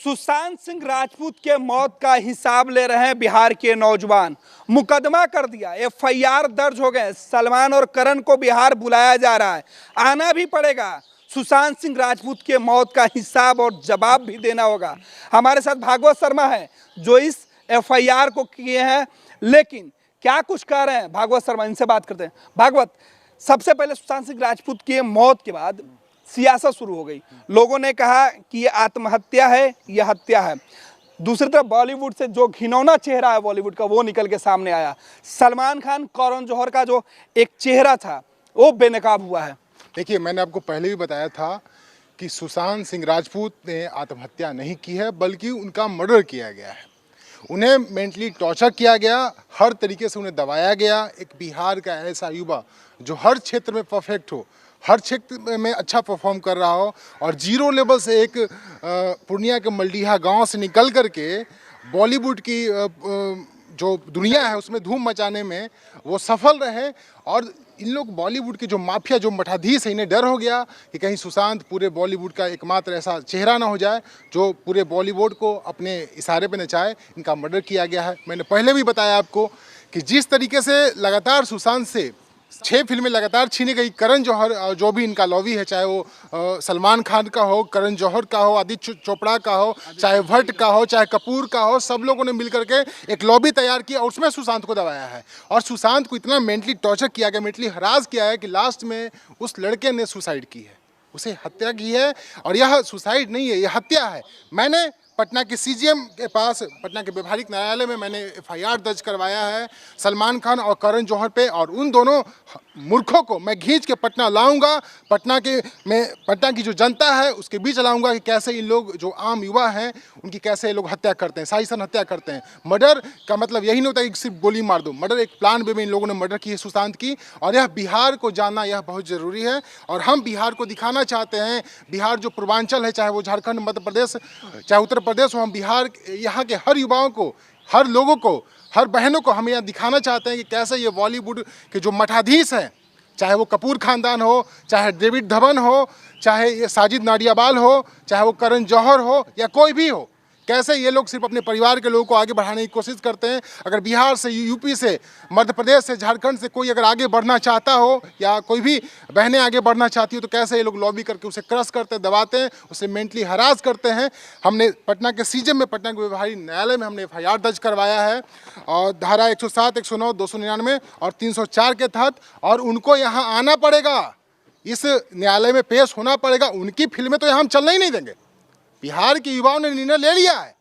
सुशांत सिंह राजपूत के मौत का हिसाब ले रहे हैं बिहार के नौजवान। मुकदमा कर दिया, एफआईआर दर्ज हो गए। सलमान और करण को बिहार बुलाया जा रहा है, आना भी पड़ेगा। सुशांत सिंह राजपूत के मौत का हिसाब और जवाब भी देना होगा। हमारे साथ भागवत शर्मा है जो इस एफआईआर को किए हैं, लेकिन क्या कुछ कह रहे हैं भागवत शर्मा, इनसे बात करते हैं। भागवत, सबसे पहले सुशांत सिंह राजपूत की मौत के बाद सियासत शुरू हो गई। लोगों ने कहा कि ये आत्महत्या है, ये हत्या है। दूसरी तरफ बॉलीवुड से जो घिनौना चेहरा है बॉलीवुड का, वो निकल के सामने आया। सलमान खान, करण जौहर का जो एक चेहरा था वो बेनकाब हुआ है। देखिए, मैंने आपको पहले भी बताया था कि सुशांत सिंह राजपूत ने आत्महत्या नहीं की है, बल्कि उनका मर्डर किया गया है। उन्हें मेंटली टॉर्चर किया गया, हर तरीके से उन्हें दबाया गया। एक बिहार का ऐसा युवा जो हर क्षेत्र में परफेक्ट हो, हर क्षेत्र में अच्छा परफॉर्म कर रहा हो, और जीरो लेवल से एक पूर्णिया के मलडीहा गांव से निकल करके बॉलीवुड की जो दुनिया है उसमें धूम मचाने में वो सफल रहे। और इन लोग बॉलीवुड के जो माफिया, जो मठाधीश है, इन्हें डर हो गया कि कहीं सुशांत पूरे बॉलीवुड का एकमात्र ऐसा चेहरा ना हो जाए जो पूरे बॉलीवुड को अपने इशारे पे नचाए। इनका मर्डर किया गया है। मैंने पहले भी बताया आपको कि जिस तरीके से लगातार सुशांत से 6 फिल्में लगातार छीनी गई। करण जौहर, जो भी इनका लॉबी है, चाहे वो सलमान खान का हो, करण जौहर का हो, आदित्य चोपड़ा का हो, चाहे भट्ट का हो, चाहे कपूर का हो, सब लोगों ने मिलकर के एक लॉबी तैयार किया और उसमें सुशांत को दबाया है। और सुशांत को इतना मेंटली टॉर्चर किया गया, मेंटली हरास किया है कि लास्ट में उस लड़के ने सुसाइड की है, उसे हत्या की है। और यह सुसाइड नहीं है, यह हत्या है। मैंने पटना के सीजीएम के पास, पटना के व्यवहारिक न्यायालय में मैंने एफआईआर दर्ज करवाया है सलमान खान और करण जौहर पे, और उन दोनों मूर्खों को मैं खींच के पटना लाऊंगा। पटना की जो जनता है उसके बीच लाऊंगा कि कैसे इन लोग, जो आम युवा हैं, उनकी कैसे ये लोग हत्या करते हैं, साजिशन हत्या करते हैं। मर्डर का मतलब यही नहीं होता कि सिर्फ गोली मार दो। मर्डर एक प्लान वे में इन लोगों ने मर्डर की है सुशांत की, और यह बिहार को जानना यह बहुत ज़रूरी है। और हम बिहार को दिखाना चाहते हैं, बिहार जो पूर्वांचल है, चाहे वो झारखंड, मध्य प्रदेश, चाहे उत्तर प्रदेश हो, हम बिहार यहाँ के हर युवाओं को, हर लोगों को, हर बहनों को हम यहाँ दिखाना चाहते हैं कि कैसे ये बॉलीवुड के जो मठाधीश हैं, चाहे वो कपूर खानदान हो, चाहे डेविड धवन हो, चाहे ये साजिद नाडियावाला हो, चाहे वो करण जौहर हो, या कोई भी हो, कैसे ये लोग सिर्फ अपने परिवार के लोगों को आगे बढ़ाने की कोशिश करते हैं। अगर बिहार से, यूपी से, मध्य प्रदेश से, झारखंड से कोई अगर आगे बढ़ना चाहता हो, या कोई भी बहनें आगे बढ़ना चाहती हो, तो कैसे ये लोग लॉबी करके उसे क्रश करते हैं, दबाते हैं, उसे मेंटली हरास करते हैं। हमने पटना के सीजीएम में, पटना के व्यवहारिक न्यायालय में हमने एफआईआर दर्ज करवाया है, और धारा 107, 109, 299 और 304 के तहत। और उनको यहाँ आना पड़ेगा, इस न्यायालय में पेश होना पड़ेगा। उनकी फिल्में तो यहाँ हम चलना ही नहीं देंगे। बिहार के युवाओं ने निर्णय ले लिया है,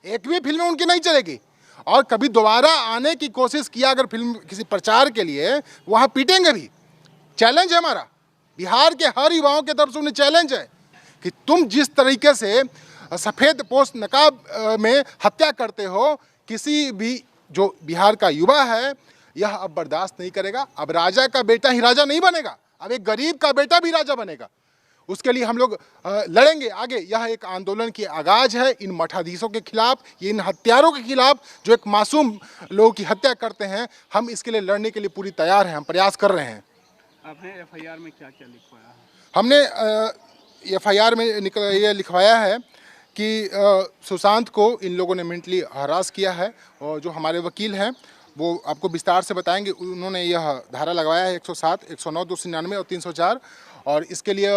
एक भी फिल्म उनकी नहीं चलेगी। और कभी दोबारा आने की कोशिश किया अगर फिल्म किसी प्रचार के लिए, वहाँ पीटेंगे भी। चैलेंज है हमारा, बिहार के हर युवाओं के तरफ से उन्हें चैलेंज है कि तुम जिस तरीके से सफ़ेद पोश नकाब में हत्या करते हो, किसी भी जो बिहार का युवा है यह अब बर्दाश्त नहीं करेगा। अब राजा का बेटा ही राजा नहीं बनेगा, अब एक गरीब का बेटा भी राजा बनेगा। उसके लिए हम लोग लड़ेंगे आगे। यह एक आंदोलन की आगाज है इन मठाधीशों के खिलाफ, इन हत्यारों के खिलाफ जो एक मासूम लोगों की हत्या करते हैं। हम इसके लिए लड़ने के लिए पूरी तैयार हैं, हम प्रयास कर रहे हैं। आपने एफआईआर में क्या क्या लिखवाया है? हमने एफआईआर में ये लिखवाया है कि सुशांत को इन लोगों ने मेंटली हरास किया है, और जो हमारे वकील हैं वो आपको विस्तार से बताएंगे। उन्होंने यह धारा लगवाया है 107, 109, 299 और 304, और इसके लिए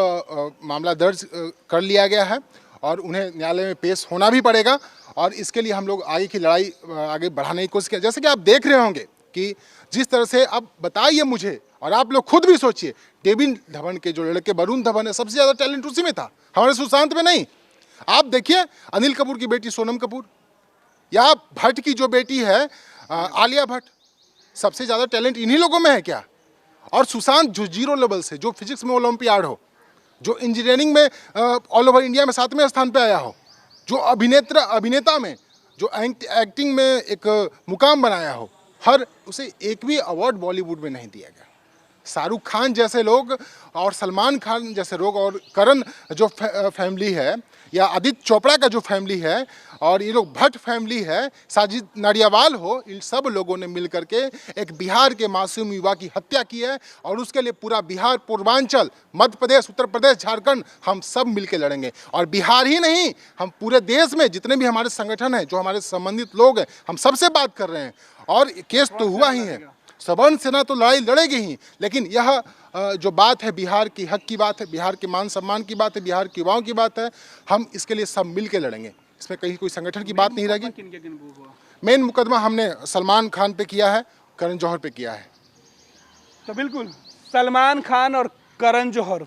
मामला दर्ज कर लिया गया है, और उन्हें न्यायालय में पेश होना भी पड़ेगा। और इसके लिए हम लोग आगे की लड़ाई आगे बढ़ाने की कोशिश किया। जैसे कि आप देख रहे होंगे कि जिस तरह से, अब बताइए मुझे और आप लोग खुद भी सोचिए, डेविड धवन के जो लड़के वरुण धवन है, सबसे ज़्यादा टैलेंट उसी में था, हमारे सुशांत में नहीं। आप देखिए अनिल कपूर की बेटी सोनम कपूर, या भट्ट की जो बेटी है आलिया भट्ट, सबसे ज़्यादा टैलेंट इन्हीं लोगों में है क्या? और सुशांत जो जीरो लेवल से, जो फिजिक्स में ओलंपियाड हो, जो इंजीनियरिंग में ऑल ओवर इंडिया में 7वें स्थान पे आया हो, जो अभिनेता में, जो एक्टिंग में एक मुकाम बनाया हो, उसे एक भी अवार्ड बॉलीवुड में नहीं दिया गया। शाहरुख खान जैसे लोग और सलमान खान जैसे लोग और करण जो फैमिली है या आदित्य चोपड़ा का जो फैमिली है और ये लोग भट्ट फैमिली है, साजिद नाडियावाल हो, इन सब लोगों ने मिल करके एक बिहार के मासूम युवा की हत्या की है और उसके लिए पूरा बिहार, पूर्वांचल, मध्य प्रदेश, उत्तर प्रदेश, झारखंड हम सब मिल के लड़ेंगे। और बिहार ही नहीं, हम पूरे देश में जितने भी हमारे संगठन हैं, जो हमारे संबंधित लोग हैं, हम सबसे बात कर रहे हैं। और केस तो हुआ ही है, सवर्ण सेना तो लड़ाई लड़ेगी ही, लेकिन यह जो बात है बिहार की हक की बात है, बिहार के मान सम्मान की बात है, बिहार के युवाओं की बात है, हम इसके लिए सब मिल के लड़ेंगे। इसमें कहीं कोई संगठन की बात नहीं रहेगी। मेन मुकदमा हमने सलमान खान पे किया है, करण जौहर पे किया है। तो बिल्कुल सलमान खान और करण जौहर,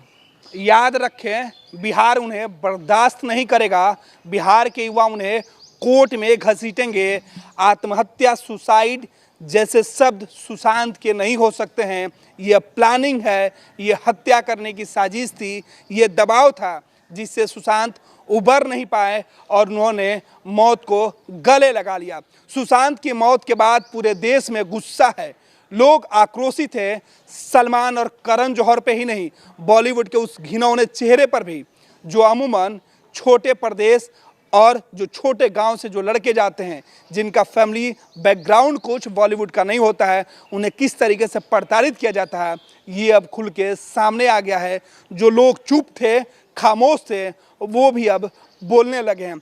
याद रखें, बिहार उन्हें बर्दाश्त नहीं करेगा। बिहार के युवा उन्हें कोर्ट में घसीटेंगे। आत्महत्या, सुसाइड जैसे शब्द सुशांत के नहीं हो सकते हैं। यह प्लानिंग है, यह हत्या करने की साजिश थी, यह दबाव था जिससे सुशांत उबर नहीं पाए और उन्होंने मौत को गले लगा लिया। सुशांत की मौत के बाद पूरे देश में गुस्सा है, लोग आक्रोशित हैं। सलमान और करण जौहर पे ही नहीं, बॉलीवुड के उस घिनौने चेहरे पर भी, जो अमूमन छोटे प्रदेश और जो छोटे गांव से जो लड़के जाते हैं, जिनका फैमिली बैकग्राउंड कुछ बॉलीवुड का नहीं होता है, उन्हें किस तरीके से प्रताड़ित किया जाता है, ये अब खुल के सामने आ गया है। जो लोग चुप थे, खामोश थे, वो भी अब बोलने लगे हैं।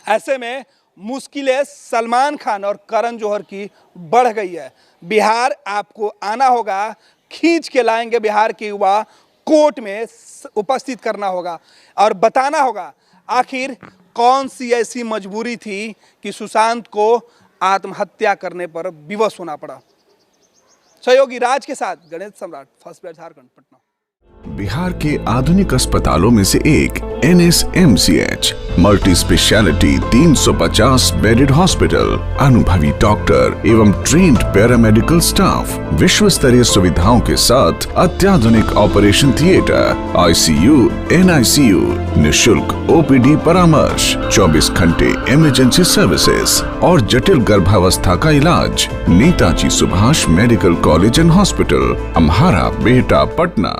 ऐसे में मुश्किलें सलमान खान और करण जौहर की बढ़ गई है। बिहार आपको आना होगा, खींच के लाएंगे बिहार के युवा, कोर्ट में उपस्थित करना होगा और बताना होगा आखिर कौन सी ऐसी मजबूरी थी कि सुशांत को आत्महत्या करने पर विवश होना पड़ा। सहयोगी राज के साथ गणेश सम्राट, फर्स्ट ब्लड झारखंड, पटना। बिहार के आधुनिक अस्पतालों में से एक NSMCH multi speciality 350 bedded hospital, अनुभवी डॉक्टर एवं ट्रेन्ड पैरामेडिकल स्टाफ, विश्व स्तरीय सुविधाओं के साथ अत्याधुनिक ऑपरेशन थिएटर, ICU, NICU, निशुल्क OPD परामर्श, 24 घंटे इमरजेंसी सर्विसेज और जटिल गर्भावस्था का इलाज। Netaji Subhash medical college and hospital, Amhara, Bihta, Patna.